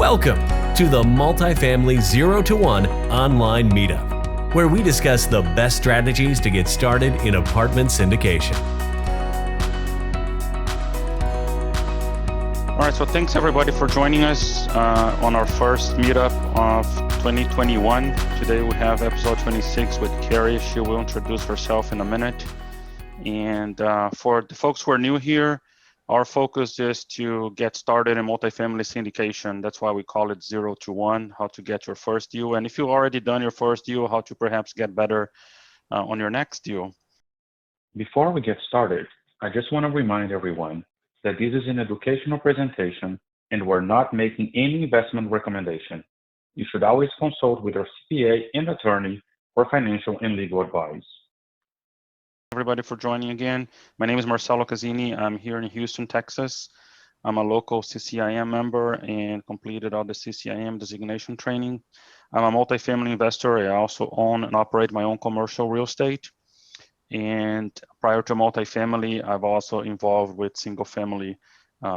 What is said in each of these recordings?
Welcome to the Multifamily 0 to 1 online meetup, where we discuss the best strategies to get started in apartment syndication. All right, so thanks everybody for joining us on our first meetup of 2021. Today we have episode 26 with Carrie. She will introduce herself in a minute. And for the folks who are new here, our focus is to get started in multifamily syndication. That's why we call it 0 to 1, how to get your first deal. And if you've already done your first deal, how to perhaps get better on your next deal. Before we get started, I just want to remind everyone that this is an educational presentation and we're not making any investment recommendation. You should always consult with your CPA and attorney for financial and legal advice. Everybody for joining again. My name is Marcelo Cazini. I'm here in Houston, Texas. I'm a local CCIM member and completed all the CCIM designation training. I'm a multifamily investor. I also own and operate my own commercial real estate. And prior to multifamily, I've also involved with single family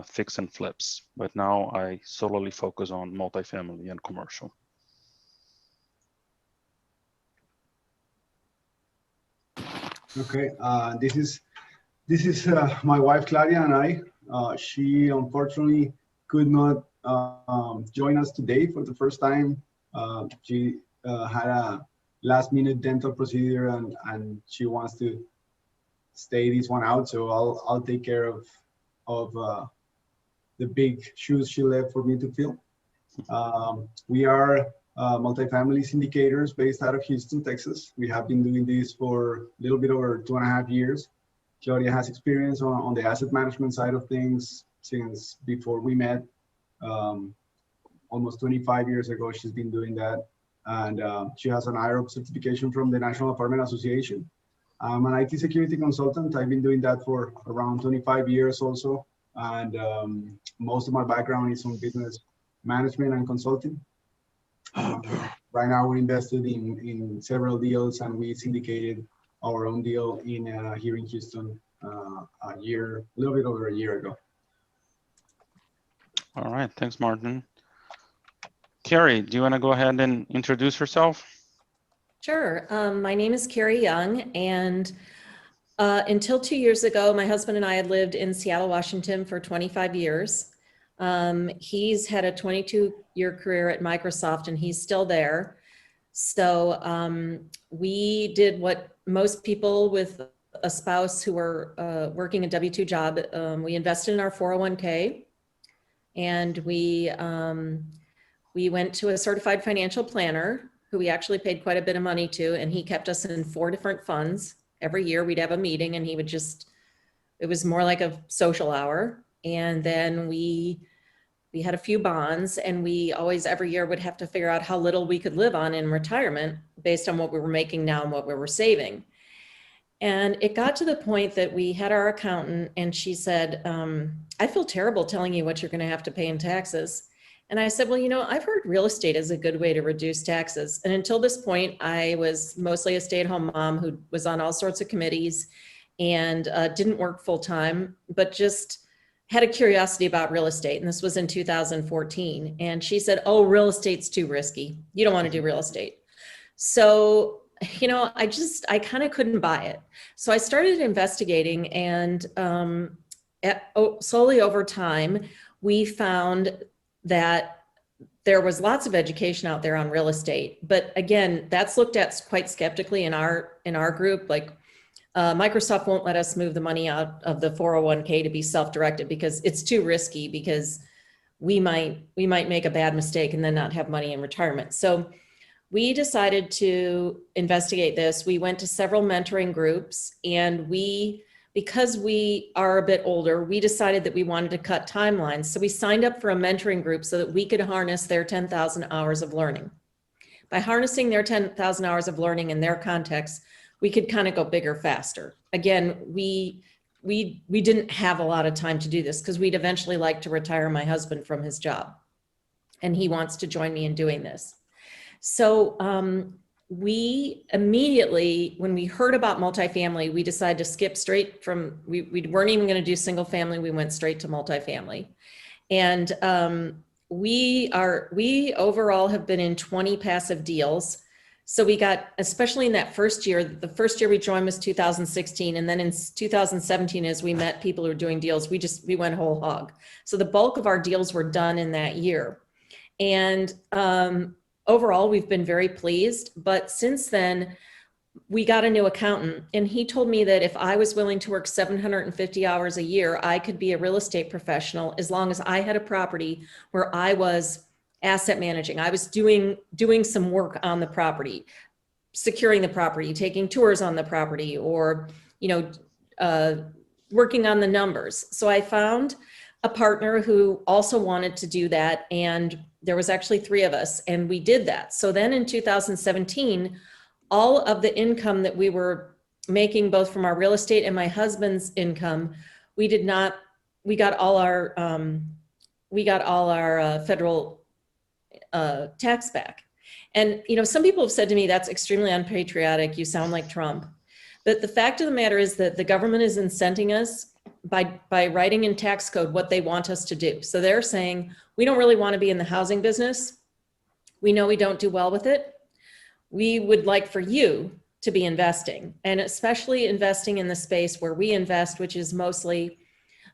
fix and flips. But now I solely focus on multifamily and commercial. Okay, this is my wife Claudia and I. She unfortunately could not join us today for the first time. She had a last-minute dental procedure and she wants to stay this one out. So I'll take care of the big shoes she left for me to fill. We are multifamily syndicators based out of Houston, Texas. We have been doing this for a little bit over 2.5 years. Claudia has experience on the asset management side of things since before we met. Almost 25 years ago, she's been doing that. And she has an IROP certification from the National Apartment Association. I'm an IT security consultant. I've been doing that for around 25 years also. And most of my background is on business management and consulting. Right now we're invested in several deals and we syndicated our own deal in here in Houston a little bit over a year ago. All right, thanks, Martin. Carrie, do you want to go ahead and introduce yourself? Sure. My name is Carrie Young, and until 2 years ago, my husband and I had lived in Seattle, Washington for 25 years. He's had a 22-year career at Microsoft and he's still there. So we did what most people with a spouse who were working a W-2 job, we invested in our 401k and we went to a certified financial planner who we actually paid quite a bit of money to, and he kept us in 4 different funds. Every year we'd have a meeting and he would it was more like a social hour. And then we had a few bonds and we always every year would have to figure out how little we could live on in retirement based on what we were making now and what we were saving. And it got to the point that we had our accountant and she said, I feel terrible telling you what you're going to have to pay in taxes. And I said, well, you know, I've heard real estate is a good way to reduce taxes. And until this point, I was mostly a stay-at-home mom who was on all sorts of committees and didn't work full time, but just had a curiosity about real estate. And this was in 2014. And she said, oh, real estate's too risky. You don't want to do real estate. So, you know, I kind of couldn't buy it. So I started investigating and slowly over time, we found that there was lots of education out there on real estate. But again, that's looked at quite skeptically in our group. Like Microsoft won't let us move the money out of the 401k to be self-directed because it's too risky, because we might make a bad mistake and then not have money in retirement. So we decided to investigate this. We went to several mentoring groups and because we are a bit older, we decided that we wanted to cut timelines. So we signed up for a mentoring group so that we could harness their 10,000 hours of learning. By harnessing their 10,000 hours of learning in their context, we could kind of go bigger, faster. Again, we didn't have a lot of time to do this because we'd eventually like to retire my husband from his job. And he wants to join me in doing this. So we immediately, when we heard about multifamily, we decided to skip straight from, we weren't even going to do single family. We went straight to multifamily. And we overall have been in 20 passive deals. So we got, especially in that first year, the first year we joined was 2016. And then in 2017, as we met people who were doing deals, we went whole hog. So the bulk of our deals were done in that year. And overall, we've been very pleased. But since then, we got a new accountant, and he told me that if I was willing to work 750 hours a year, I could be a real estate professional as long as I had a property where I was asset managing. I was doing some work on the property, securing the property, taking tours on the property, or, working on the numbers. So I found a partner who also wanted to do that. And there was actually 3 of us, and we did that. So then in 2017, all of the income that we were making, both from our real estate and my husband's income, we got all our federal tax back. And, some people have said to me, that's extremely unpatriotic. You sound like Trump. But the fact of the matter is that the government is incenting us by writing in tax code what they want us to do. So they're saying, we don't really want to be in the housing business. We know we don't do well with it. We would like for you to be investing, and especially investing in the space where we invest, which is mostly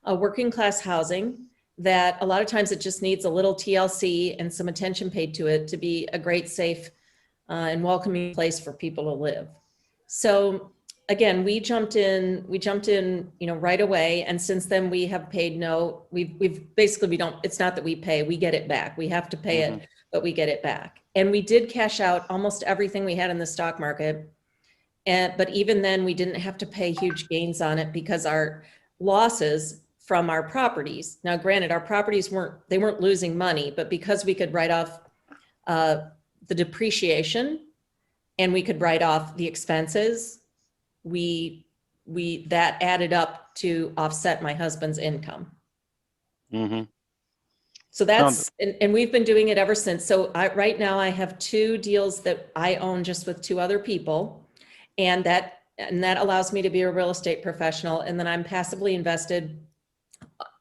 working class housing, that a lot of times it just needs a little TLC and some attention paid to it to be a great, safe, and welcoming place for people to live. So again, we jumped in, right away. And since then we have paid we've basically, it's not that we pay, we get it back. We have to pay it, but we get it back. And we did cash out almost everything we had in the stock market. But even then we didn't have to pay huge gains on it because our losses from our properties. Now, granted, our properties weren't losing money, but because we could write off the depreciation and we could write off the expenses, that added up to offset my husband's income. Mm-hmm. So that's, and we've been doing it ever since. So right now I have 2 deals that I own just with 2 other people, and that allows me to be a real estate professional. And then I'm passively invested.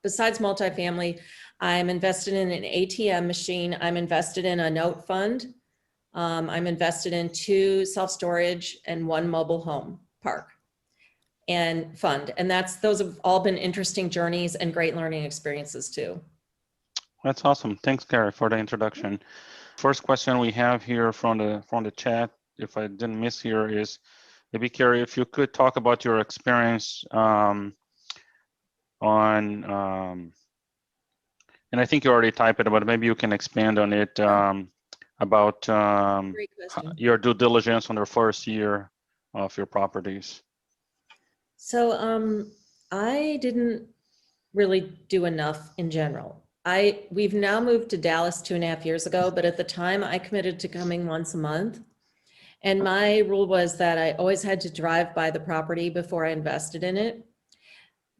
Besides multifamily, I'm invested in an ATM machine. I'm invested in a note fund. I'm invested in 2 self-storage and 1 mobile home park and fund. And those have all been interesting journeys and great learning experiences too. That's awesome. Thanks, Carrie, for the introduction. First question we have here from the chat, if I didn't miss here, is maybe, Carrie, if you could talk about your experience and I think you already typed it, but maybe you can expand on it about your due diligence on the first year of your properties. So I didn't really do enough in general. We've now moved to Dallas 2.5 years ago, but at the time I committed to coming once a month. And my rule was that I always had to drive by the property before I invested in it.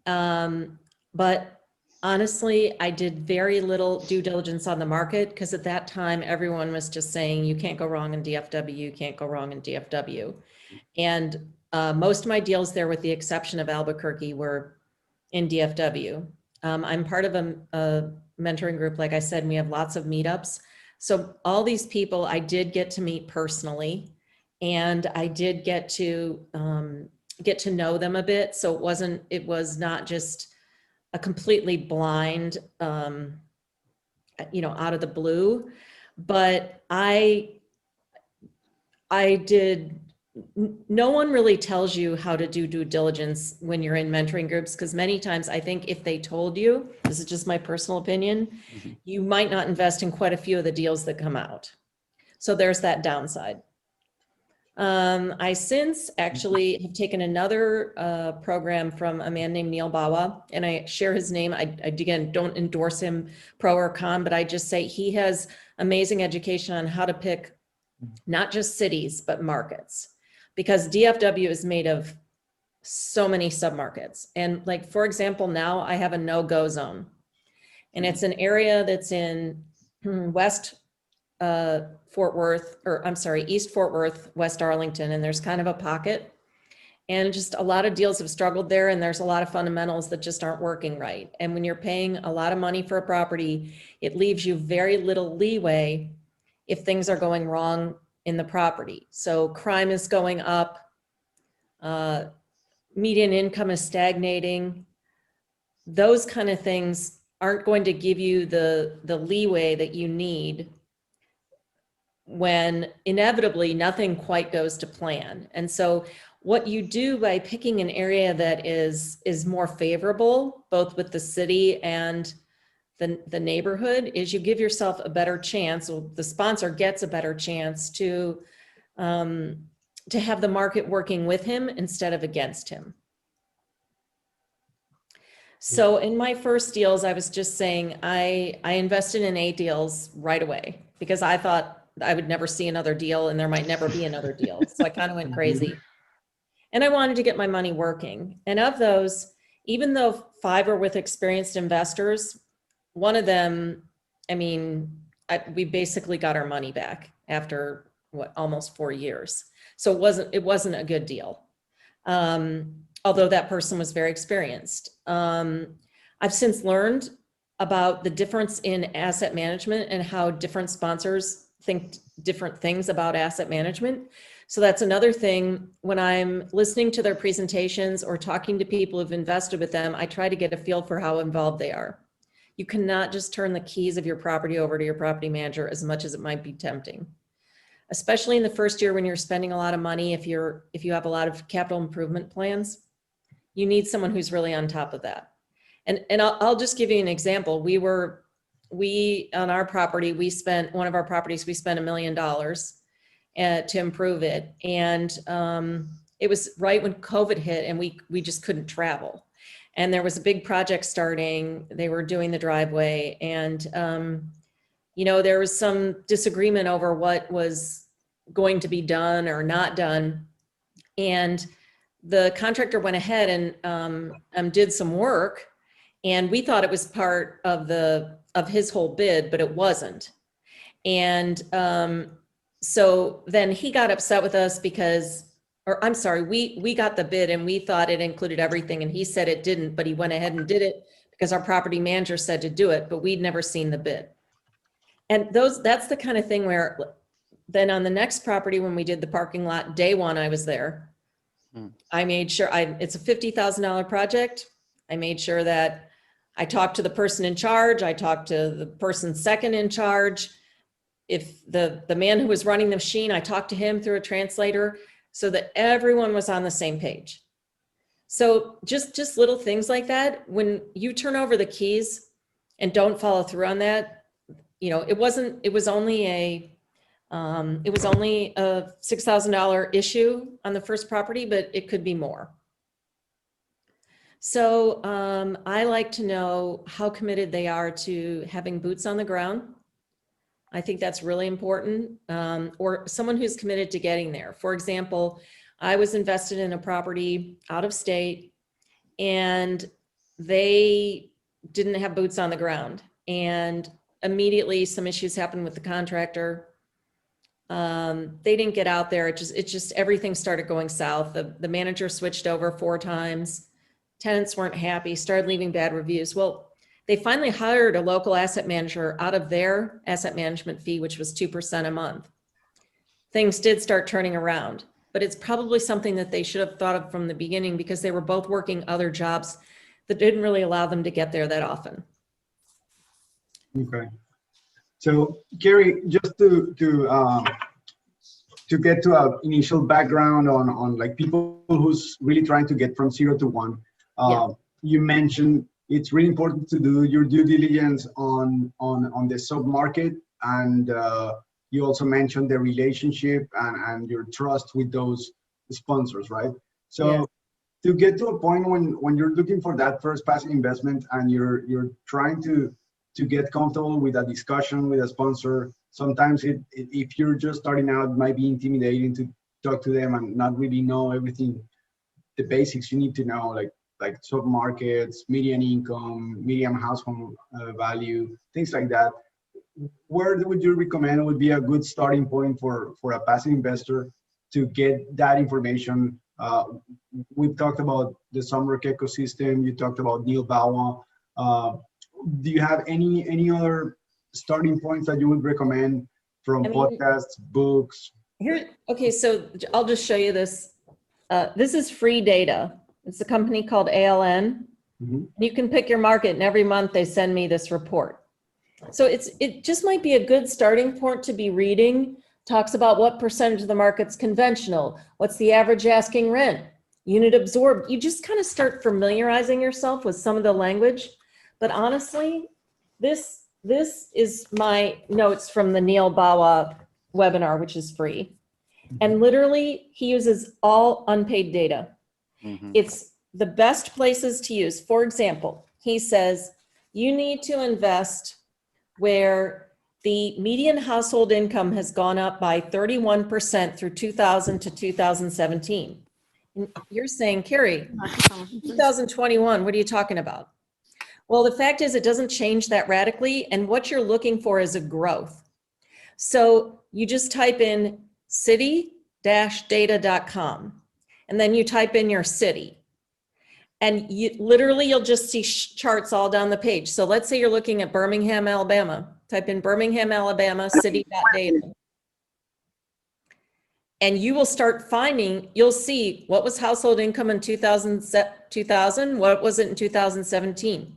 But honestly, I did very little due diligence on the market because at that time, everyone was just saying, you can't go wrong in DFW, you can't go wrong in DFW. And most of my deals there, with the exception of Albuquerque, were in DFW. I'm part of a mentoring group. Like I said, and we have lots of meetups. So all these people I did get to meet personally, and I did get to know them a bit. So it was not just a completely blind, out of the blue, but no one really tells you how to do due diligence when you're in mentoring groups, because many times I think if they told you, this is just my personal opinion, you might not invest in quite a few of the deals that come out. So there's that downside. I since actually have taken another program from a man named Neil Bawa, and I share his name. I again, don't endorse him pro or con, but I just say he has amazing education on how to pick not just cities, but markets. Because DFW is made of so many submarkets. And like, for example, now I have a no-go zone. And it's an area that's in East Fort Worth, West Arlington, and there's kind of a pocket. And just a lot of deals have struggled there, and there's a lot of fundamentals that just aren't working right. And when you're paying a lot of money for a property, it leaves you very little leeway if things are going wrong in the property. So crime is going up, median income is stagnating. Those kind of things aren't going to give you the leeway that you need when inevitably nothing quite goes to plan. And so what you do by picking an area that is more favorable, both with the city and the neighborhood, is you give yourself a better chance, or the sponsor gets a better chance to have the market working with him instead of against him. So in my first deals, I was just saying, I invested in 8 deals right away because I thought I would never see another deal and there might never be another deal. So I kind of went crazy. And I wanted to get my money working. And of those, even though 5 are with experienced investors, one of them, I mean, we basically got our money back after almost 4 years. So it wasn't a good deal. Although that person was very experienced. I've since learned about the difference in asset management and how different sponsors think different things about asset management. So that's another thing. When I'm listening to their presentations or talking to people who've invested with them, I try to get a feel for how involved they are. You cannot just turn the keys of your property over to your property manager, as much as it might be tempting. Especially in the first year when you're spending a lot of money, if you have a lot of capital improvement plans, you need someone who's really on top of that. And I'll just give you an example. On our property, one of our properties, we spent $1 million to improve it. And it was right when COVID hit and we just couldn't travel. And there was a big project starting. They were doing the driveway, and there was some disagreement over what was going to be done or not done. And the contractor went ahead and did some work, and we thought it was part of his whole bid, but it wasn't. And so then he got upset with us we got the bid and we thought it included everything, and he said it didn't, but he went ahead and did it because our property manager said to do it, but we'd never seen the bid. And that's the kind of thing where then on the next property, when we did the parking lot, day one, I was there. I made sure it's a $50,000 project. I made sure that I talked to the person in charge. I talked to the person second in charge. If the man who was running the machine, I talked to him through a translator so that everyone was on the same page. So just little things like that. When you turn over the keys and don't follow through on that, it was only a $6,000 issue on the first property, but it could be more. So I like to know how committed they are to having boots on the ground. I think that's really important, or someone who's committed to getting there. For example, I was invested in a property out of state, and they didn't have boots on the ground. And immediately some issues happened with the contractor. They didn't get out there. It just everything started going south. The manager switched over 4 times. Tenants weren't happy, started leaving bad reviews. Well, they finally hired a local asset manager out of their asset management fee, which was 2% a month. Things did start turning around, but it's probably something that they should have thought of from the beginning, because they were both working other jobs that didn't really allow them to get there that often. Okay. So Carrie, just to get to an initial background on like people who's really trying to get from 0 to 1, you mentioned it's really important to do your due diligence on the sub-market, and you also mentioned the relationship and your trust with those sponsors, right? So to get to a point when you're looking for that first passive investment and you're trying to get comfortable with a discussion with a sponsor, sometimes if you're just starting out, it might be intimidating to talk to them and not really know everything, the basics you need to know, like submarkets, median income, median household value, things like that. Where would you recommend would be a good starting point for a passive investor to get that information We've talked about the Sunwork ecosystem. You talked about Neil Bawa. Do you have any other starting points that you would recommend from podcasts, books? Okay, so I'll just show you this. This is free data. It's a company called ALN. You can pick your market, and every month they send me this report. So it just might be a good starting point to be reading. Talks about what percentage of the market's conventional, what's the average asking rent, unit absorbed. You just kind of start familiarizing yourself with some of the language. But honestly, this is my notes from the Neil Bawa webinar, which is free. And literally, he uses all unpaid data. It's the best places to use. For example, he says, you need to invest where the median household income has gone up by 31% through 2000 to 2017. And you're saying, Carrie, 2021, what are you talking about? Well, the fact is it doesn't change that radically, and what you're looking for is a growth. So you just type in city-data.com, and then you type in your city. And you'll just see charts all down the page. So let's say you're looking at Birmingham, Alabama. Type in Birmingham, Alabama, city.data. And you will start finding, you'll see what was household income in 2000, what was it in 2017.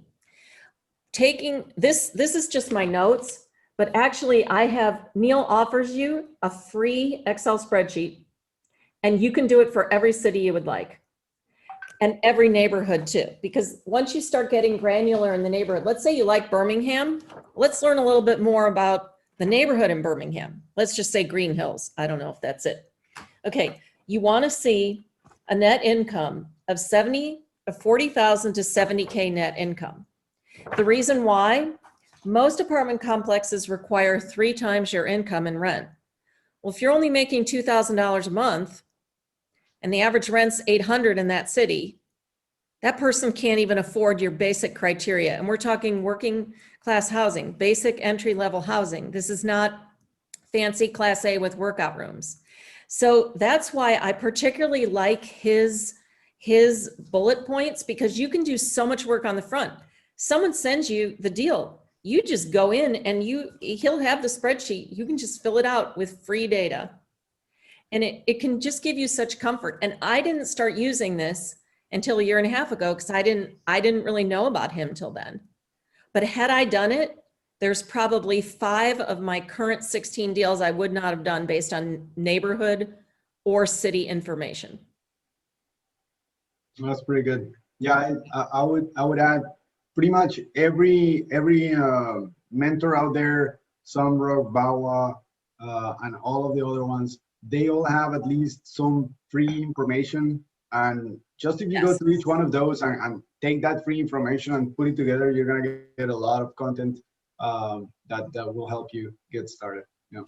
Taking this is just my notes, but actually Neil offers you a free Excel spreadsheet, and you can do it for every city you would like. And every neighborhood too, because once you start getting granular in the neighborhood, let's say you like Birmingham, let's learn a little bit more about the neighborhood in Birmingham. Let's just say Green Hills. I don't know if that's it. Okay, you want to see a net income of 40,000 to 70K net income. The reason why, most apartment complexes require 3 times your income in rent. Well, if you're only making $2,000 a month, and the average rent's $800 in that city, that person can't even afford your basic criteria. And we're talking working class housing, basic entry level housing. This is not fancy class A with workout rooms. So that's why I particularly like his bullet points, because you can do so much work on the front. Someone sends you the deal. You just go in and he'll have the spreadsheet. You can just fill it out with free data. And it can just give you such comfort. And I didn't start using this until a year and a half ago, because I didn't really know about him till then. But had I done it, there's probably 5 of my current 16 deals I would not have done based on neighborhood or city information. That's pretty good. Yeah, I would add pretty much every mentor out there, Sunrock, Bawa, and all of the other ones, they all have at least some free information. And just if you go to each one of those and take that free information and put it together, you're going to get a lot of content that will help you get started. Yeah.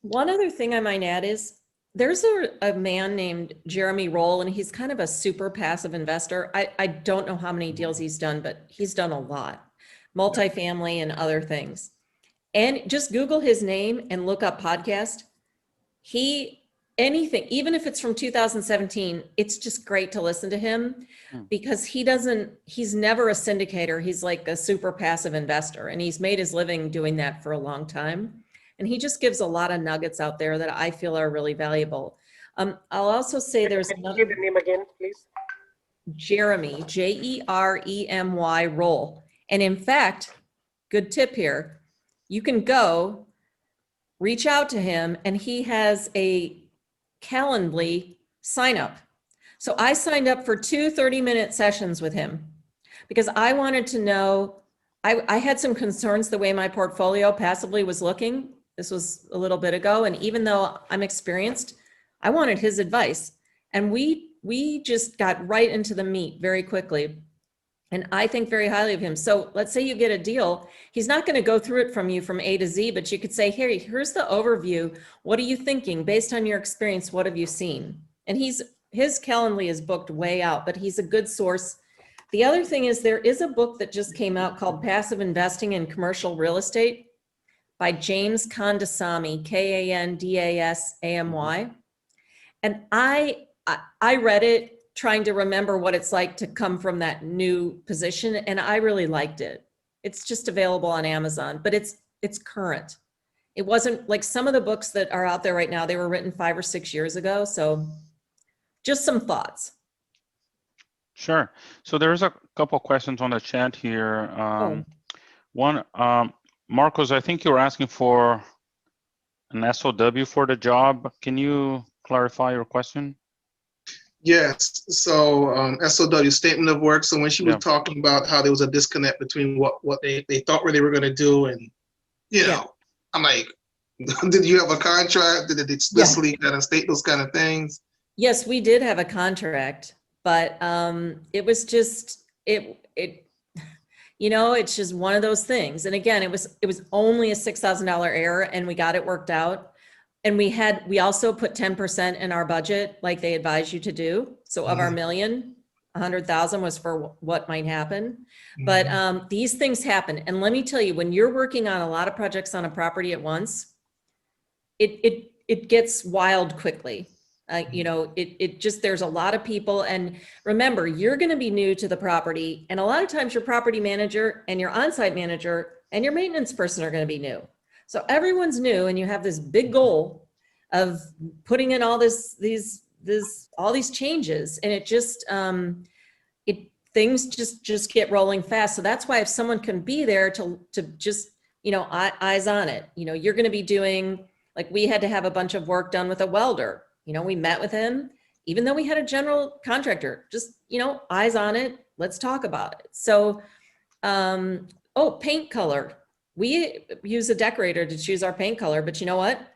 One other thing I might add is there's a man named Jeremy Roll, and he's kind of a super passive investor. I don't know how many deals he's done, but he's done a lot, multifamily and other things. And just Google his name and look up podcast. Anything, even if it's from 2017, it's just great to listen to him, because he's never a syndicator. He's like a super passive investor, and he's made his living doing that for a long time. And he just gives a lot of nuggets out there that I feel are really valuable. I'll also say there's another. Give the name again, please. Jeremy, Jeremy Roll. And in fact, good tip here, you can go reach out to him, and he has a Calendly sign up. So I signed up for 2 30-minute sessions with him because I wanted to know, I had some concerns the way my portfolio passively was looking. This was a little bit ago. And even though I'm experienced, I wanted his advice. And we just got right into the meat very quickly. And I think very highly of him. So let's say you get a deal. He's not going to go through it from you from A to Z, but you could say, hey, here's the overview. What are you thinking? Based on your experience, what have you seen? And his Calendly is booked way out, but he's a good source. The other thing is there is a book that just came out called Passive Investing in Commercial Real Estate by James Kandasamy, Kandasamy. And I read it trying to remember what it's like to come from that new position, and I really liked it. It's just available on Amazon, but it's current. It wasn't like some of the books that are out there right now, they were written 5 or 6 years ago. So just some thoughts. Sure. So there's a couple questions on the chat here. Oh. One, Marcos, I think you're asking for an SOW for the job. Can you clarify your question? Yes. So SOW, statement of work. So when she was Yeah. talking about how there was a disconnect between what they thought they were going to do and, you know, I'm like, did you have a contract? Did it explicitly kind of state those kind of things? Yes, we did have a contract, but it was just you know, it's just one of those things. And again, it was only a $6,000 error, and we got it worked out. And we also put 10% in our budget, like they advise you to do. So of our million, 100,000 was for what might happen. But these things happen. And let me tell you, when you're working on a lot of projects on a property at once, it gets wild quickly. You know, it just, there's a lot of people. And remember, you're going to be new to the property. And a lot of times your property manager and your on-site manager and your maintenance person are going to be new. So everyone's new, and you have this big goal of putting in all all these changes, and it just, things just get rolling fast. So that's why if someone can be there to just, you know, eyes on it, you know, you're going to be doing, like we had to have a bunch of work done with a welder. You know, we met with him, even though we had a general contractor, just, you know, eyes on it. Let's talk about it. So, oh, paint color. We use a decorator to choose our paint color, but you know what?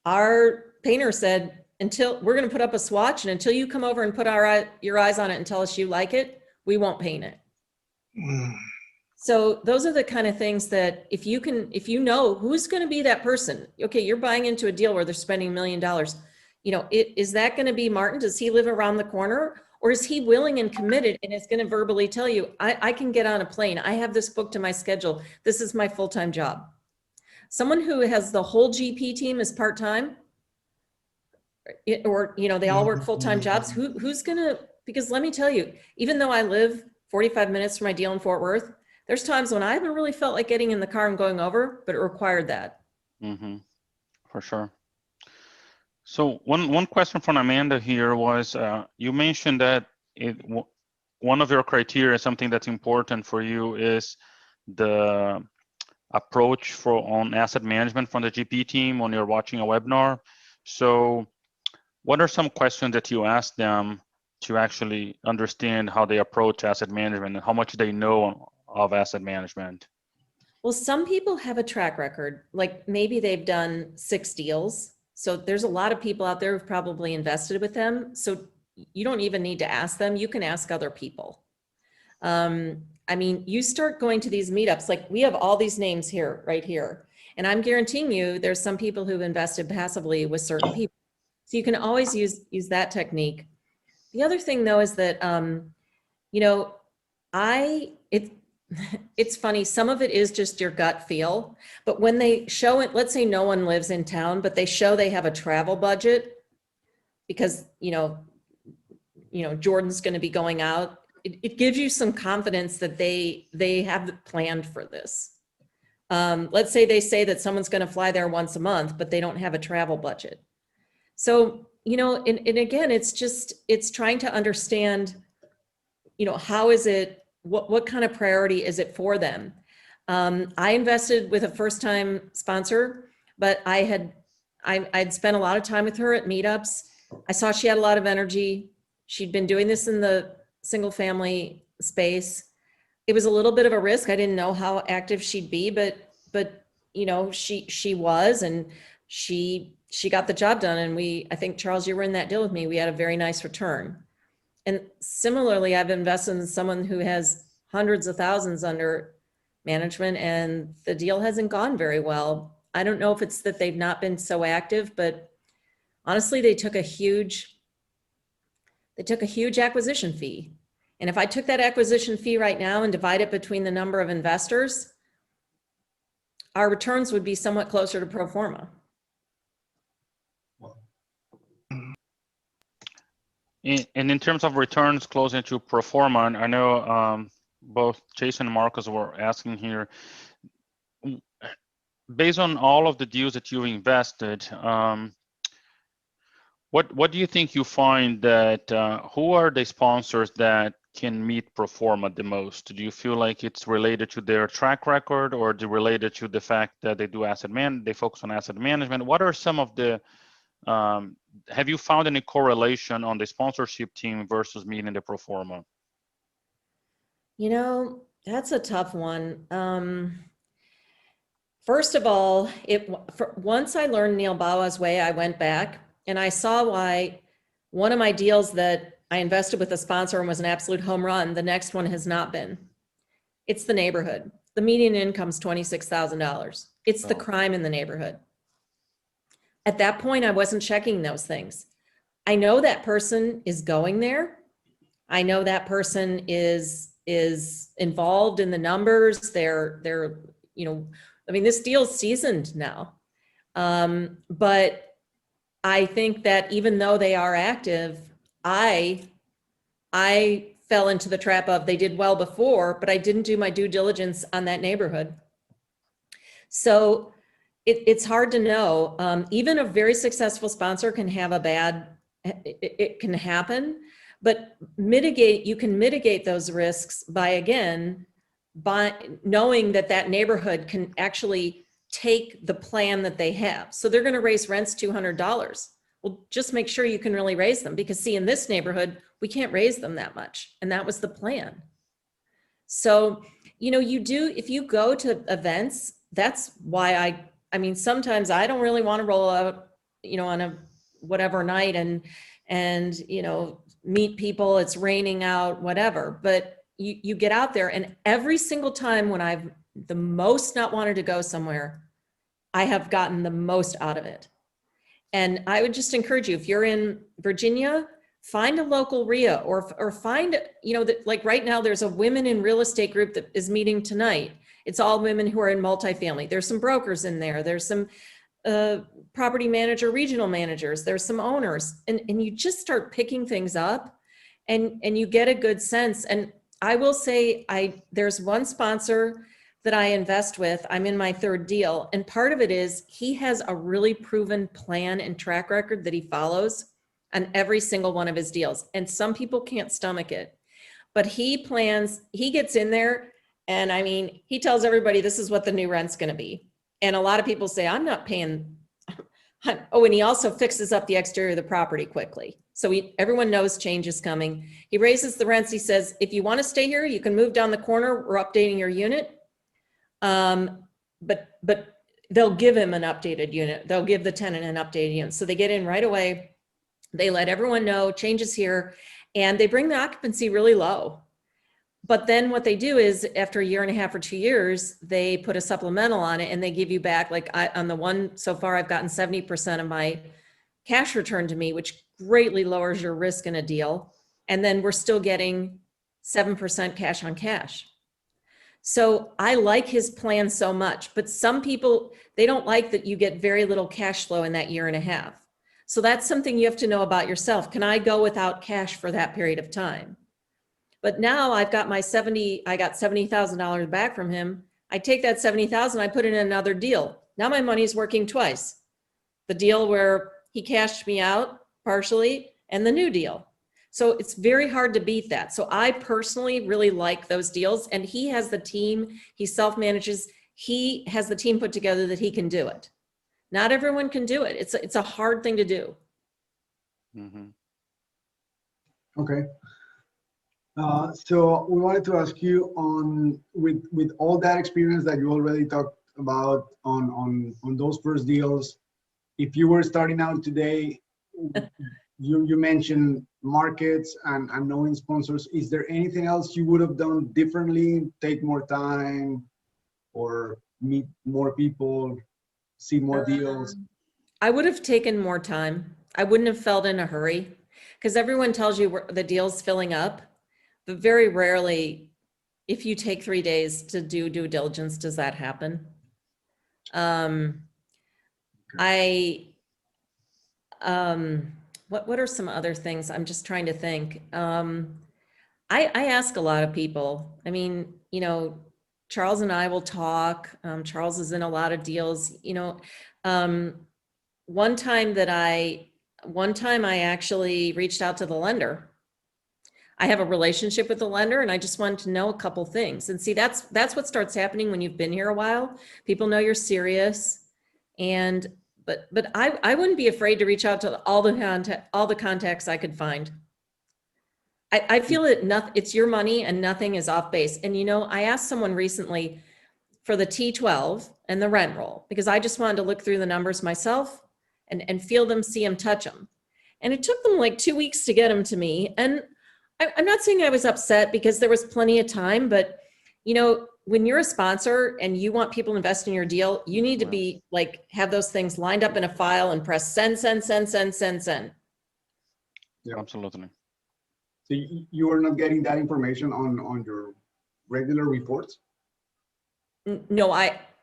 Our painter said, until we're going to put up a swatch, and until you come over and put your eyes on it and tell us you like it, we won't paint it. So those are the kind of things that if you know who's going to be that person, okay, you're buying into a deal where they're spending $1 million. You know, is that going to be Martin? Does he live around the corner? Or is he willing and committed and is going to verbally tell you, I can get on a plane. I have this booked to my schedule. This is my full-time job. Someone who has the whole GP team as part-time, or, you know, they all work full-time jobs. Who's going to, because let me tell you, even though I live 45 minutes from my deal in Fort Worth, there's times when I haven't really felt like getting in the car and going over, but it required that. For sure. So one question from Amanda here was, you mentioned that one of your criteria, something that's important for you, is the approach on asset management from the GP team when you're watching a webinar. So what are some questions that you ask them to actually understand how they approach asset management and how much they know of asset management? Well, some people have a track record, like maybe they've done 6 deals. So there's a lot of people out there who've probably invested with them. So you don't even need to ask them. You can ask other people. I mean, you start going to these meetups, like we have all these names here, right here. And I'm guaranteeing you, there's some people who've invested passively with certain people. So you can always use that technique. The other thing though, is that, you know, it's funny. Some of it is just your gut feel, but when they show it, let's say no one lives in town, but they show they have a travel budget because, you know, Jordan's going to be going out. It gives you some confidence that they have planned for this. Let's say they say that someone's going to fly there once a month, but they don't have a travel budget. So, you know, and again, it's trying to understand, you know, how is it, what kind of priority is it for them? I invested with a first-time sponsor, but I'd spent a lot of time with her at meetups. I saw she had a lot of energy. She'd been doing this in the single family space. It was a little bit of a risk. I didn't know how active she'd be, but you know, she was, and she got the job done. And I think, Charles, you were in that deal with me. We had a very nice return. And similarly, I've invested in someone who has hundreds of thousands under management, and the deal hasn't gone very well. I don't know if it's that they've not been so active, but honestly, they took a huge acquisition fee. And if I took that acquisition fee right now and divide it between the number of investors, our returns would be somewhat closer to pro forma. And in terms of returns closing to pro forma, I know both Jason and Marcus were asking here, based on all of the deals that you invested, what do you think you find that who are the sponsors that can meet pro forma the most? Do you feel like it's related to their track record, or is it related to the fact that they do they focus on asset management? What are some of the have you found any correlation on the sponsorship team versus meeting the pro forma? You know, that's a tough one. First of all, once I learned Neil Bawa's way, I went back and I saw why one of my deals that I invested with a sponsor and was an absolute home run, the next one has not been. It's the neighborhood. The median income is $26,000. It's the crime in the neighborhood. At that point, I wasn't checking those things. I know that person is going there. I know that person is involved in the numbers. They're, you know, I mean, this deal's seasoned now. But I think that even though they are active, I fell into the trap of they did well before, but I didn't do my due diligence on that neighborhood. So it's hard to know. Even a very successful sponsor can have a bad, it can happen, but you can mitigate those risks by knowing that that neighborhood can actually take the plan that they have. So they're going to raise rents $200. Well, just make sure you can really raise them, because see, in this neighborhood, we can't raise them that much. And that was the plan. So, you know, if you go to events, that's why I mean, sometimes I don't really want to roll out, you know, on a whatever night and, you know, meet people, it's raining out, whatever, but you get out there, and every single time when I've the most not wanted to go somewhere, I have gotten the most out of it. And I would just encourage you, if you're in Virginia, find a local RIA or find, you know, that like right now there's a women in real estate group that is meeting tonight. It's all women who are in multifamily. There's some brokers in there. There's some property manager, regional managers. There's some owners, and you just start picking things up and you get a good sense. And I will say, there's one sponsor that I invest with. I'm in my third deal. And part of it is he has a really proven plan and track record that he follows on every single one of his deals. And some people can't stomach it, but he gets in there. And I mean, he tells everybody, this is what the new rent's going to be. And a lot of people say, I'm not paying. Oh, and he also fixes up the exterior of the property quickly. So everyone knows change is coming. He raises the rents. He says, if you want to stay here, you can move down the corner. We're updating your unit. But they'll give him an updated unit. They'll give the tenant an updated unit. So they get in right away. They let everyone know changes here, and they bring the occupancy really low. But then what they do is after a year and a half or 2 years, they put a supplemental on it and they give you back, like on the one so far, I've gotten 70% of my cash returned to me, which greatly lowers your risk in a deal. And then we're still getting 7% cash on cash. So I like his plan so much, but some people, they don't like that you get very little cash flow in that year and a half. So that's something you have to know about yourself. Can I go without cash for that period of time? But now I've got I got $70,000 back from him. I take that 70,000, I put it in another deal. Now my money's working twice. The deal where he cashed me out partially and the new deal. So it's very hard to beat that. So I personally really like those deals, and he has the team, he self-manages, he has the team put together that he can do it. Not everyone can do it. It's a hard thing to do. Mm-hmm. Okay. So we wanted to ask you with all that experience that you already talked about on those first deals, if you were starting out today, you mentioned markets and knowing sponsors. Is there anything else you would have done differently? Take more time or meet more people, see more deals? I would have taken more time. I wouldn't have felt in a hurry, because everyone tells you the deal's filling up. But very rarely, if you take 3 days to do due diligence, does that happen? what are some other things? I'm just trying to think. I ask a lot of people. I mean, you know, Charles and I will talk. Charles is in a lot of deals, you know. One time I actually reached out to the lender. I have a relationship with the lender and I just wanted to know a couple things. And see, that's what starts happening when you've been here a while. People know you're serious. And but I wouldn't be afraid to reach out to all the contacts I could find. I feel that it's your money and nothing is off base. And you know, I asked someone recently for the T12 and the rent roll because I just wanted to look through the numbers myself and feel them, see them, touch them. And it took them like 2 weeks to get them to me. And I'm not saying I was upset because there was plenty of time, but you know, when you're a sponsor and you want people to invest in your deal, you need to be like, have those things lined up in a file and press send, send, send, send, send, send. Yeah, absolutely. So you are not getting that information on your regular reports? No,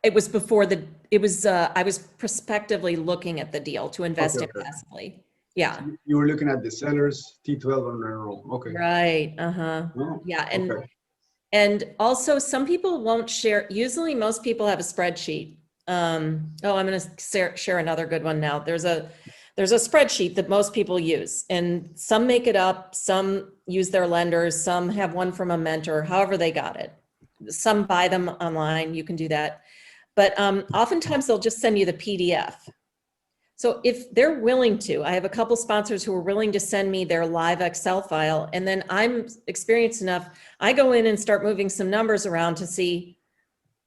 it was before I was prospectively looking at the deal to invest in passively. Yeah. So you were looking at the seller's T12 on their roll. Okay. Right. Uh-huh. Oh, Yeah. okay. And also some people won't share. Usually most people have a spreadsheet. I'm going to share another good one now. There's a spreadsheet that most people use and some make it up. Some use their lenders. Some have one from a mentor, however they got it. Some buy them online. You can do that. But oftentimes they'll just send you the PDF. So if they're willing to, I have a couple sponsors who are willing to send me their live Excel file, and then I'm experienced enough, I go in and start moving some numbers around to see,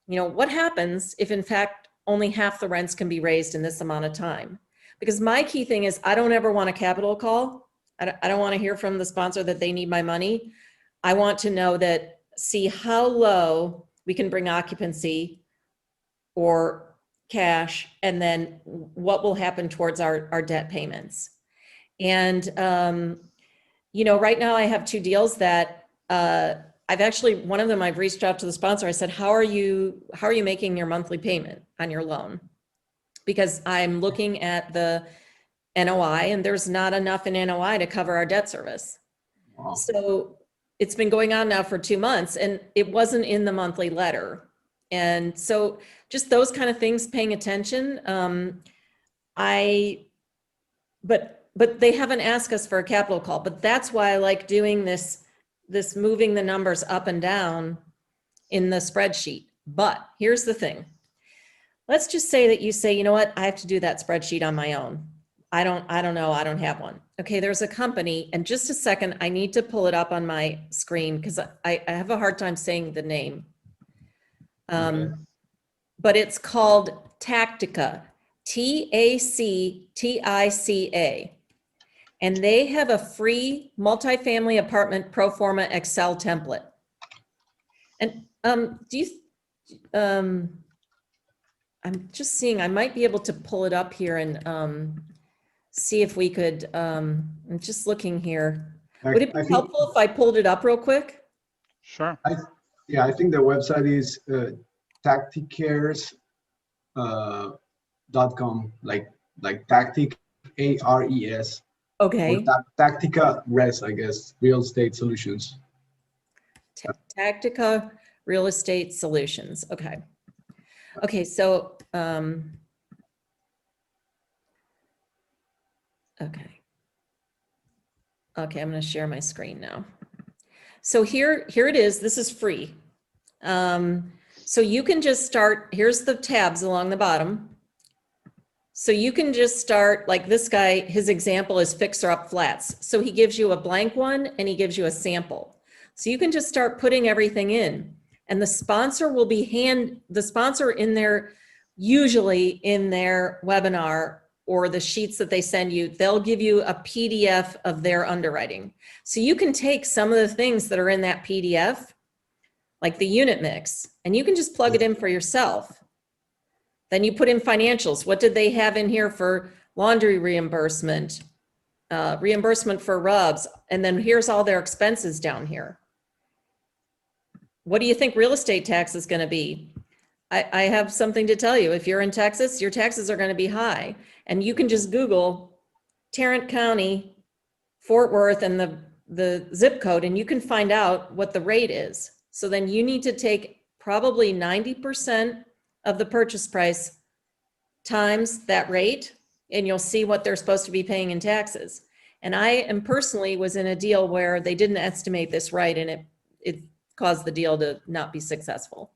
you know, what happens if in fact only half the rents can be raised in this amount of time. Because my key thing is I don't ever want a capital call. I don't want to hear from the sponsor that they need my money. I want to know that, see how low we can bring occupancy or cash, and then what will happen towards our debt payments. And, you know, right now I have 2 deals that I've actually, one of them I've reached out to the sponsor. I said, how are you making your monthly payment on your loan? Because I'm looking at the NOI and there's not enough in NOI to cover our debt service. Wow. So it's been going on now for 2 months and it wasn't in the monthly letter. And so just those kind of things, paying attention. But they haven't asked us for a capital call, but that's why I like doing this moving the numbers up and down in the spreadsheet. But here's the thing. Let's just say that you say, you know what, I have to do that spreadsheet on my own. I don't know, I don't have one. Okay, there's a company, and just a second, I need to pull it up on my screen because I have a hard time saying the name. Okay. But it's called Tactica, TACTICA. And they have a free multifamily apartment pro forma Excel template. And I'm just seeing, I might be able to pull it up here and see if we could, I'm just looking here. Would it be helpful if I pulled it up real quick? Sure. Yeah, I think the website is tacticares.com, like tactic, ARES. Okay. Or Tactica Res, I guess, real estate solutions. Tactica Real Estate Solutions. Okay. Okay, so okay, I'm going to share my screen now. So here it is. This is free. So you can just start, here's the tabs along the bottom. So you can just start, like this guy, his example is fixer up flats. So he gives you a blank one and he gives you a sample. So you can just start putting everything in, and the sponsor will be the sponsor in their, usually in their webinar or the sheets that they send you, they'll give you a PDF of their underwriting. So you can take some of the things that are in that PDF, like the unit mix, and you can just plug it in for yourself. Then you put in financials. What did they have in here for laundry reimbursement, reimbursement for RUBS, and then here's all their expenses down here. What do you think real estate tax is going to be? I have something to tell you. If you're in Texas, your taxes are going to be high, and you can just Google Tarrant County, Fort Worth, and the zip code, and you can find out what the rate is. So then you need to take probably 90% of the purchase price times that rate, and you'll see what they're supposed to be paying in taxes. And I am personally was in a deal where they didn't estimate this right, and it caused the deal to not be successful.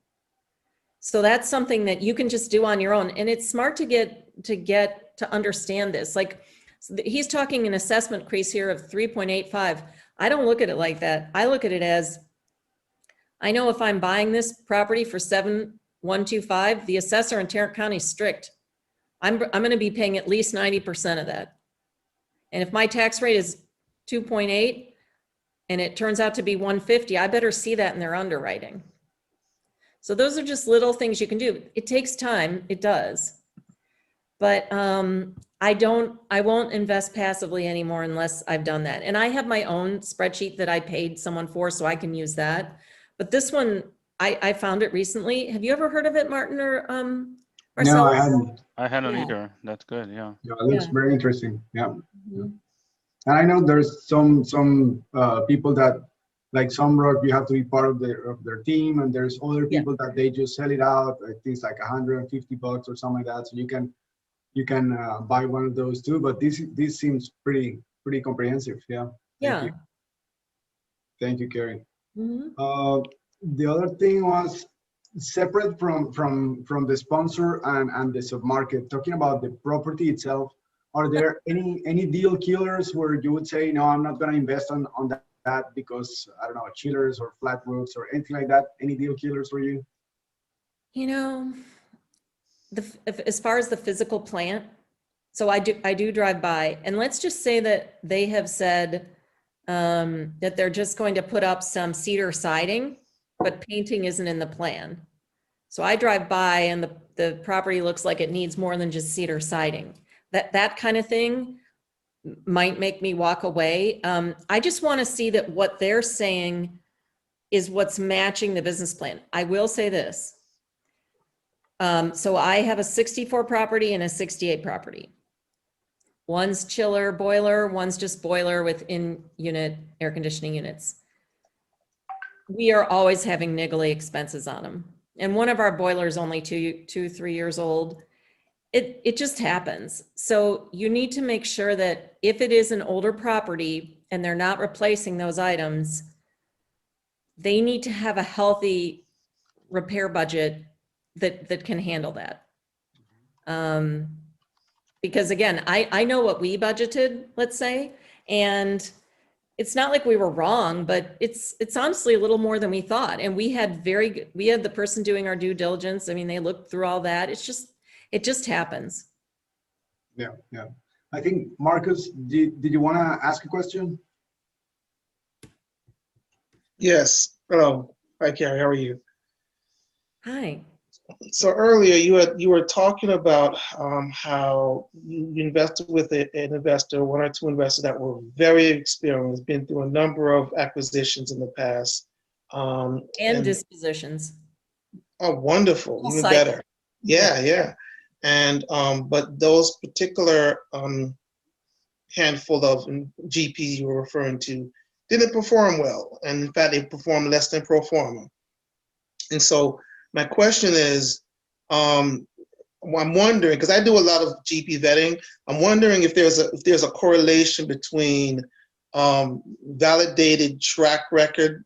So that's something that you can just do on your own. And it's smart to get to understand this. Like, he's talking an assessment increase here of 3.85. I don't look at it like that. I look at it as, I know if I'm buying this property for 7,125, the assessor in Tarrant County is strict. I'm going to be paying at least 90% of that. And if my tax rate is 2.8 and it turns out to be 150, I better see that in their underwriting. So those are just little things you can do. It takes time, it does. But I won't invest passively anymore unless I've done that. And I have my own spreadsheet that I paid someone for, so I can use that. But this one, I found it recently. Have you ever heard of it, Martin or Marcelo? No, I hadn't. I hadn't Yeah. either. That's good. Yeah. Yeah, it looks Yeah. very interesting. Yeah. Mhm. And I know there's some people that, like Sunrock, you have to be part of their team, and there's other people that they just sell it out. I think it's like $150 or something like that. So you can buy one of those too. But this seems pretty comprehensive. Yeah. Yeah. Thank you, Carrie. Mhm. The other thing was separate from the sponsor and the submarket. Talking about the property itself, are there any deal killers where you would say, no, I'm not going to invest on that because, I don't know, chillers or flat roofs or anything like that? Any deal killers for you? You know, as far as the physical plant, so I do drive by, and let's just say that they have said that they're just going to put up some cedar siding, but painting isn't in the plan. So I drive by and the property looks like it needs more than just cedar siding. That kind of thing might make me walk away. I just want to see that what they're saying is what's matching the business plan. I will say this. So I have a 64 property and a 68 property. One's chiller, boiler, one's just boiler with in-unit air conditioning units. We are always having niggly expenses on them. And one of our boilers only 3 years old. It just happens. So you need to make sure that if it is an older property and they're not replacing those items, they need to have a healthy repair budget that can handle that. Because again, I know what we budgeted, let's say, and it's not like we were wrong, but it's honestly a little more than we thought. And we had the person doing our due diligence. I mean, they looked through all that. It just happens. Yeah. I think, Marcus, did you want to ask a question? Yes. Hello. Hi, Carrie. How are you? Hi. So earlier you were talking about how you invested with an investor, one or two investors that were very experienced, been through a number of acquisitions in the past. And dispositions. Oh, wonderful. Full Even cycle. better. Yeah. And but those particular handful of GPs you were referring to didn't perform well. And in fact, they performed less than pro forma. And so my question is, I'm wondering, because I do a lot of GP vetting, I'm wondering if there's a correlation between validated track record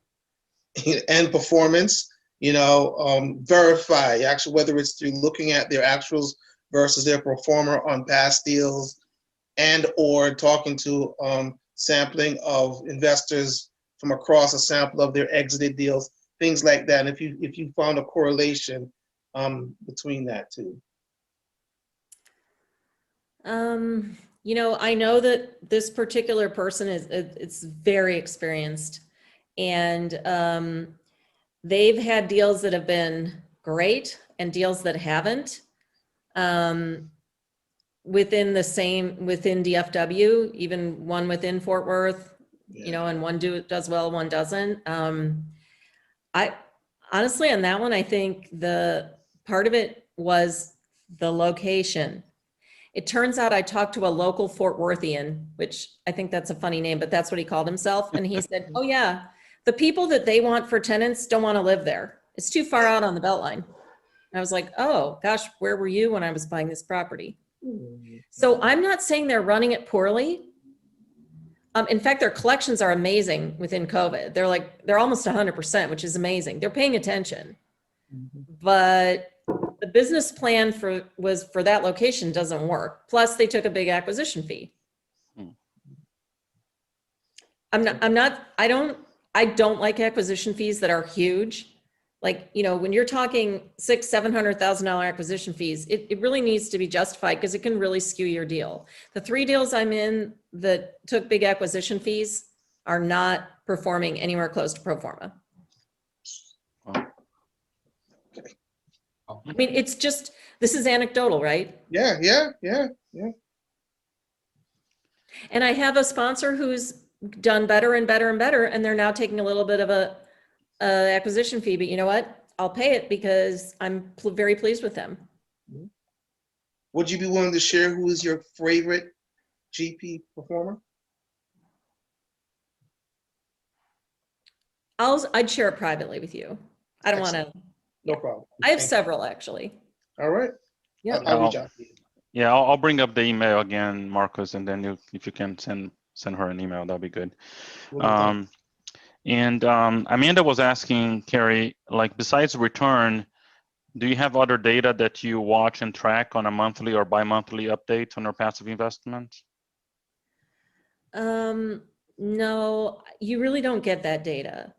and performance, verify actually, whether it's through looking at their actuals versus their pro forma on past deals, and or talking to sampling of investors from across a sample of their exited deals, things like that. And if you found a correlation between that two. I know that this particular person it's very experienced, and they've had deals that have been great and deals that haven't. Within DFW, even one within Fort Worth, and one does well, one doesn't. I honestly, on that one, I think the part of it was the location. It turns out I talked to a local Fort Worthian, which I think that's a funny name, but that's what he called himself. And he said, oh yeah, the people that they want for tenants don't want to live there. It's too far out on the Beltline. I was like, oh gosh, where were you when I was buying this property? So I'm not saying they're running it poorly. In fact, their collections are amazing within COVID. They're almost 100%, which is amazing. They're paying attention. But the business plan for that location doesn't work. Plus they took a big acquisition fee. I don't like acquisition fees that are huge. Like, you know, when you're talking $600,000-$700,000 acquisition fees, it really needs to be justified because it can really skew your deal. The 3 deals I'm in that took big acquisition fees are not performing anywhere close to pro forma. I mean, it's just, this is anecdotal, right? Yeah. And I have a sponsor who's done better and better and better, and they're now taking a little bit of a acquisition fee, but you know what? I'll pay it because I'm very pleased with them. Would you be willing to share who is your favorite GP performer? I'd share it privately with you. I don't want to. No problem. I have several actually. All right. Yeah. I'll reach out to you. Yeah, I'll bring up the email again, Marcus, and then if you can send her an email, that'll be good. Amanda was asking, Carrie, like besides return, do you have other data that you watch and track on a monthly or bi-monthly update on your passive investments? No, you really don't get that data.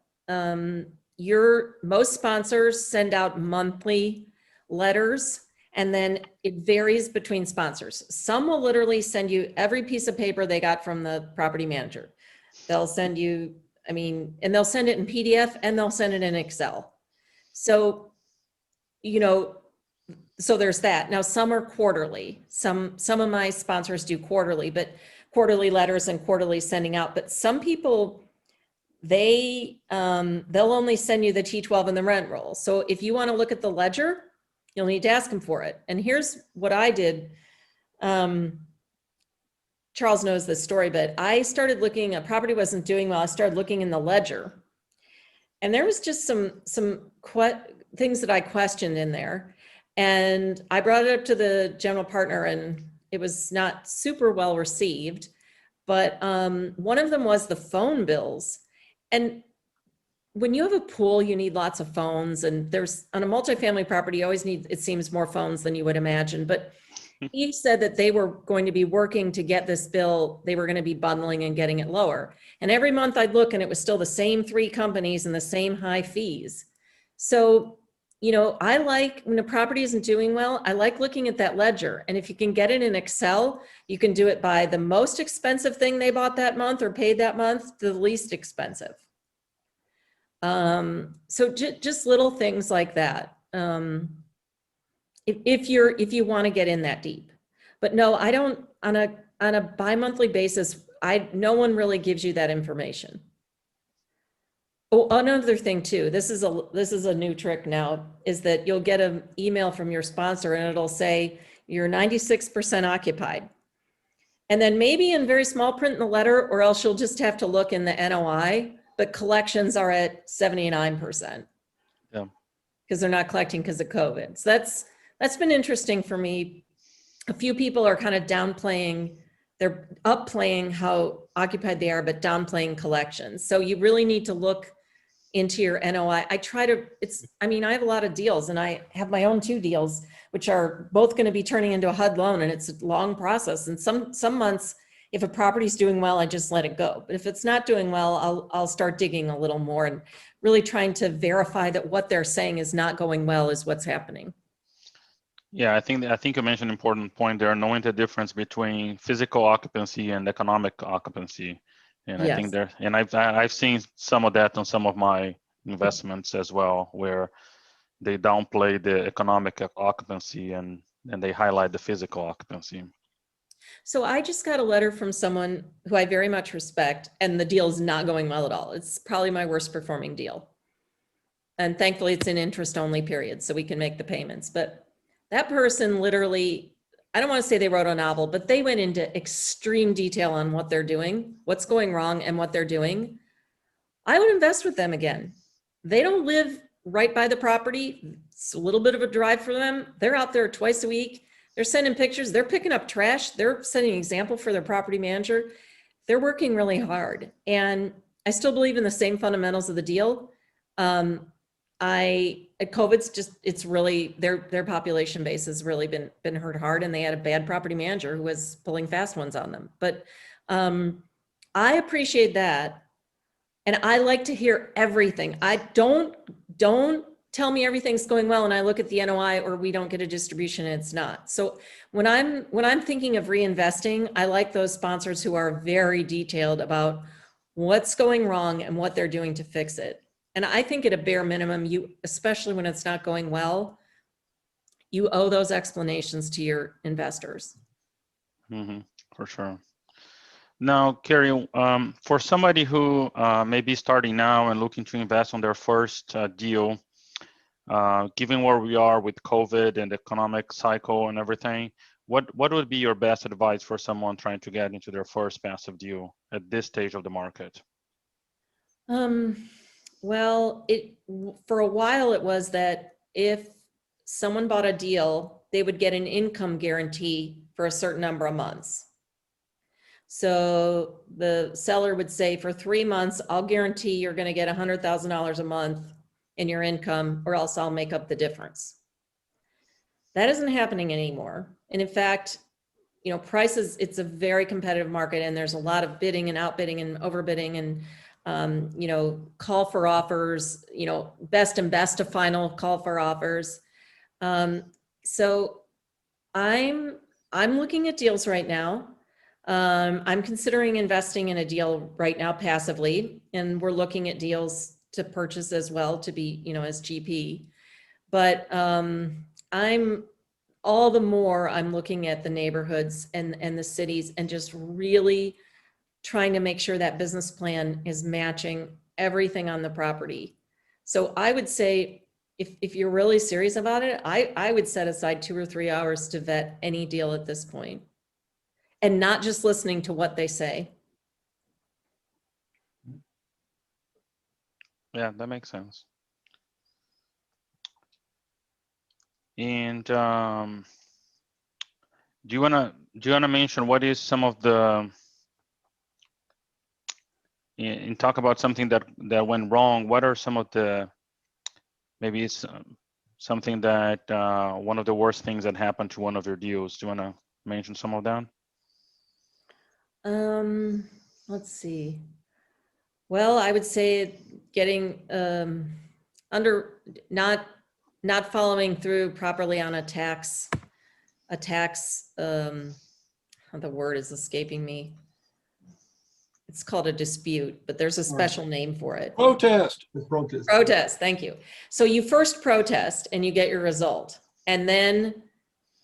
Most sponsors send out monthly letters, and then it varies between sponsors. Some will literally send you every piece of paper they got from the property manager. They'll send you, and they'll send it in PDF and they'll send it in Excel. So, you know, so there's that. Now some are quarterly. Some of my sponsors do quarterly, but quarterly letters and quarterly sending out. But some people, they'll only send you the T12 and the rent roll. So if you want to look at the ledger, you'll need to ask them for it. And here's what I did. Charles knows this story, but I started looking, a property wasn't doing well. I started looking in the ledger, and there was just some things that I questioned in there. And I brought it up to the general partner, and it was not super well received. But one of them was the phone bills. And when you have a pool, you need lots of phones, and there's on a multifamily property, you always need, it seems, more phones than you would imagine. But he said that they were going to be working to get this bill, they were going to be bundling and getting it lower. And every month I'd look and it was still the same 3 companies and the same high fees. So, you know, I like when a property isn't doing well, I like looking at that ledger. And if you can get it in Excel, you can do it by the most expensive thing they bought that month or paid that month to the least expensive. So just little things like that. If you want to get in that deep. But no, I don't, on a bi-monthly basis, no one really gives you that information. Oh, another thing too, this is a new trick now, is that you'll get an email from your sponsor and it'll say you're 96% occupied. And then maybe in very small print in the letter, or else you'll just have to look in the NOI, but collections are at 79%. Yeah. Because they're not collecting because of COVID. So that's been interesting for me. A few people are kind of downplaying, they're upplaying how occupied they are, but downplaying collections. So you really need to look into your NOI. I have a lot of deals, and I have my own 2 deals, which are both going to be turning into a HUD loan, and it's a long process. And some months, if a property's doing well, I just let it go. But if it's not doing well, I'll start digging a little more and really trying to verify that what they're saying is not going well is what's happening. Yeah, I think you mentioned an important point there, knowing the difference between physical occupancy and economic occupancy. And yes. I think I've seen some of that on some of my investments as well, where they downplay the economic occupancy and they highlight the physical occupancy. So I just got a letter from someone who I very much respect, and the deal is not going well at all. It's probably my worst performing deal. And thankfully it's an interest only period, so we can make the payments. But that person literally, I don't want to say they wrote a novel, but they went into extreme detail on what they're doing, what's going wrong and what they're doing. I would invest with them again. They don't live right by the property. It's a little bit of a drive for them. They're out there twice a week. They're sending pictures. They're picking up trash. They're setting an example for their property manager. They're working really hard. And I still believe in the same fundamentals of the deal. COVID's just, it's really, their population base has really been hurt hard, and they had a bad property manager who was pulling fast ones on them. But I appreciate that. And I like to hear everything. I don't tell me everything's going well and I look at the NOI or we don't get a distribution and it's not. So when I'm thinking of reinvesting, I like those sponsors who are very detailed about what's going wrong and what they're doing to fix it. And I think at a bare minimum, you, especially when it's not going well, you owe those explanations to your investors. Mm-hmm, for sure. Now, Carrie, for somebody who may be starting now and looking to invest on their first deal, given where we are with COVID and the economic cycle and everything, what would be your best advice for someone trying to get into their first passive deal at this stage of the market? Well, for a while it was that if someone bought a deal, they would get an income guarantee for a certain number of months. So the seller would say, for 3 months, I'll guarantee you're going to get $100,000 a month in your income, or else I'll make up the difference. That isn't happening anymore. And in fact, you know, prices, it's a very competitive market, and there's a lot of bidding and outbidding and overbidding and, you know, call for offers, you know, best and best of final call for offers. So I'm looking at deals right now. I'm considering investing in a deal right now passively, and we're looking at deals to purchase as well to be, you know, as GP. But I'm all the more I'm looking at the neighborhoods and the cities and just really trying to make sure that business plan is matching everything on the property. So I would say if you're really serious about it, I would set aside 2 or 3 hours to vet any deal at this point. And not just listening to what they say. Yeah, that makes sense. And do you wanna mention what is some of the, and talk about something that went wrong? What are some of the, maybe it's something that one of the worst things that happened to one of your deals? Do you wanna mention some of that? Let's see. Well, I would say getting not following through properly on a tax, the word is escaping me. It's called a dispute, but there's a special name for it. Protest. Protest, thank you. So you first protest and you get your result. And then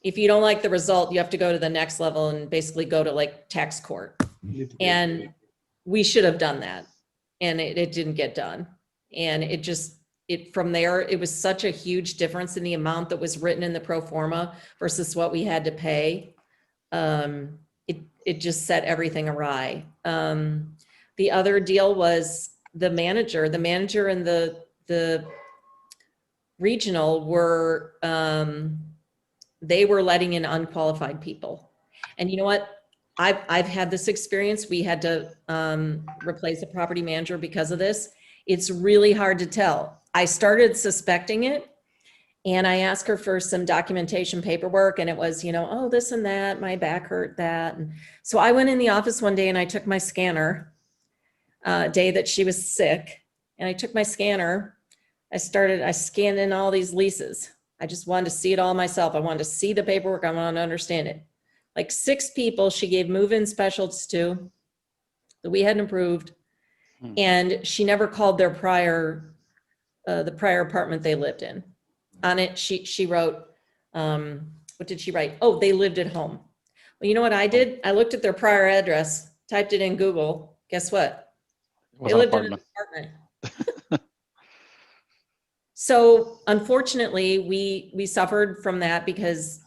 if you don't like the result, you have to go to the next level and basically go to like tax court. And we should have done that. And it didn't get done. And from there, it was such a huge difference in the amount that was written in the pro forma versus what we had to pay. It just set everything awry. The other deal was the manager and the regional were, they were letting in unqualified people. And you know what? I've had this experience. We had to replace a property manager because of this. It's really hard to tell. I started suspecting it, and I asked her for some documentation paperwork, and it was, you know, oh, this and that, my back hurt, that. And so I went in the office one day and I took my scanner, day that she was sick, and I took my scanner. I scanned in all these leases. I just wanted to see it all myself. I wanted to see the paperwork. I wanted to understand it. Like 6 people she gave move-in specials to that we hadn't approved. And she never called their the prior apartment they lived in. On it, she wrote, what did she write? Oh, they lived at home. Well, you know what I did? I looked at their prior address, typed it in Google. Guess what? They lived in an apartment. So unfortunately, we suffered from that because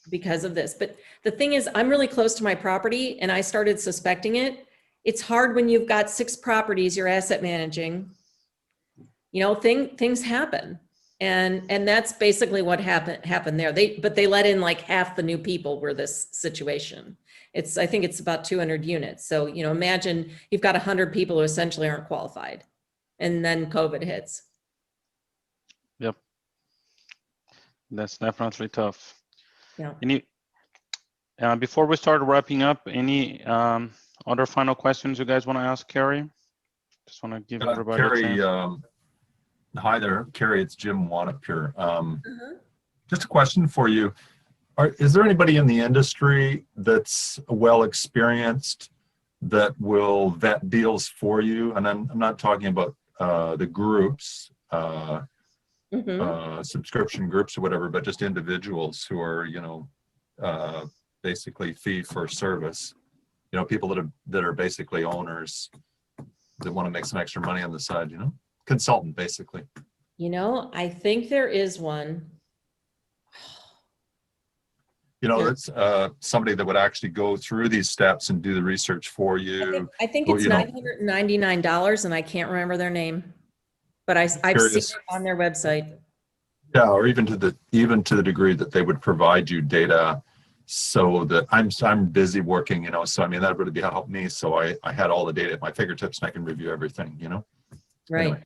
because of this. But the thing is, I'm really close to my property and I started suspecting it. It's hard when you've got 6 properties you're asset managing. Things happen. And that's basically what happened there. But they let in like half the new people were this situation. I think it's about 200 units. So, imagine you've got 100 people who essentially aren't qualified, and then COVID hits. Yep. That's definitely tough. Yeah. Before we start wrapping up, any other final questions you guys want to ask Carrie? Just want to give everybody Carrie, a chance. hi there, Carrie, it's Jim Wanup here. Just a question for you. Is there anybody in the industry that's well experienced that will vet deals for you? And I'm not talking about the groups, subscription groups or whatever, but just individuals who are, basically fee for service. People that are basically owners that want to make some extra money on the side, consultant basically. I think there is one. It's somebody that would actually go through these steps and do the research for you. I think it's $999, and I can't remember their name, but I've seen it on their website. Yeah, or even to the degree that they would provide you data, so that I'm busy working, so that would help me. So I had all the data at my fingertips and I can review everything, Right. Anyway,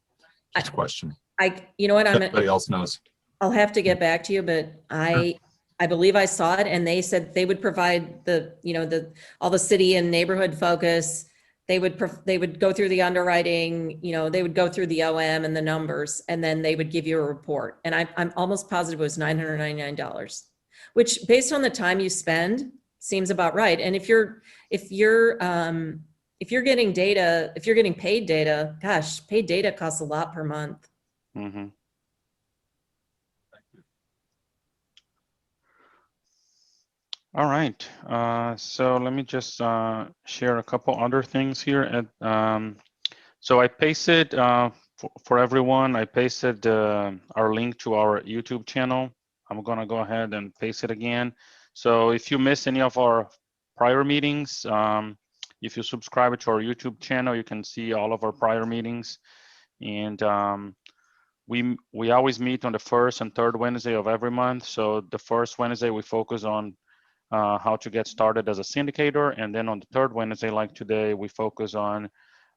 just a question. Everybody else knows. I'll have to get back to you, but I believe I saw it, and they said they would provide all the city and neighborhood focus. They would go through the underwriting, they would go through the OM and the numbers, and then they would give you a report. And I'm almost positive it was $999, which based on the time you spend seems about right. And if you're getting data, if you're getting paid data, gosh, paid data costs a lot per month. Mm-hmm. All right, so let me just share a couple other things here. So I pasted, for everyone, I pasted our link to our YouTube channel. I'm gonna go ahead and paste it again. So if you missed any of our prior meetings, if you subscribe to our YouTube channel, you can see all of our prior meetings. And we always meet on the first and third Wednesday of every month. So the first Wednesday we focus on how to get started as a syndicator, and then on the third Wednesday, like today, we focus on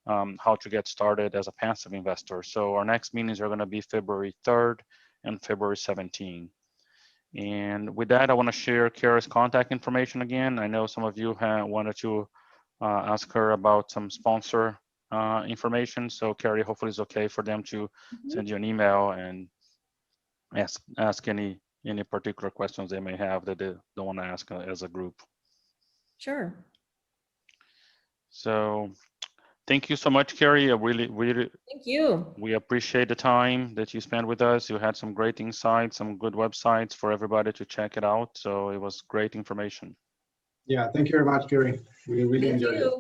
how to get started as a passive investor. So our next meetings are going to be February 3rd and February 17th. And with that, I want to share Carrie's contact information again. I know some of you wanted to ask her about some sponsor information. So Carrie, hopefully it's okay for them to send you an email and ask any particular questions they may have that they don't want to ask as a group. Sure. So thank you so much, Carrie. I really thank you. We appreciate the time that you spent with us. You had some great insights, some good websites for everybody to check it out. So it was great information. Yeah, thank you very much, Carrie. We really enjoyed it.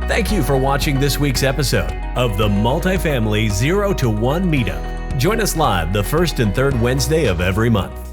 Thank you for watching this week's episode of the Multifamily 0 to 1 Meetup. Join us live the first and third Wednesday of every month.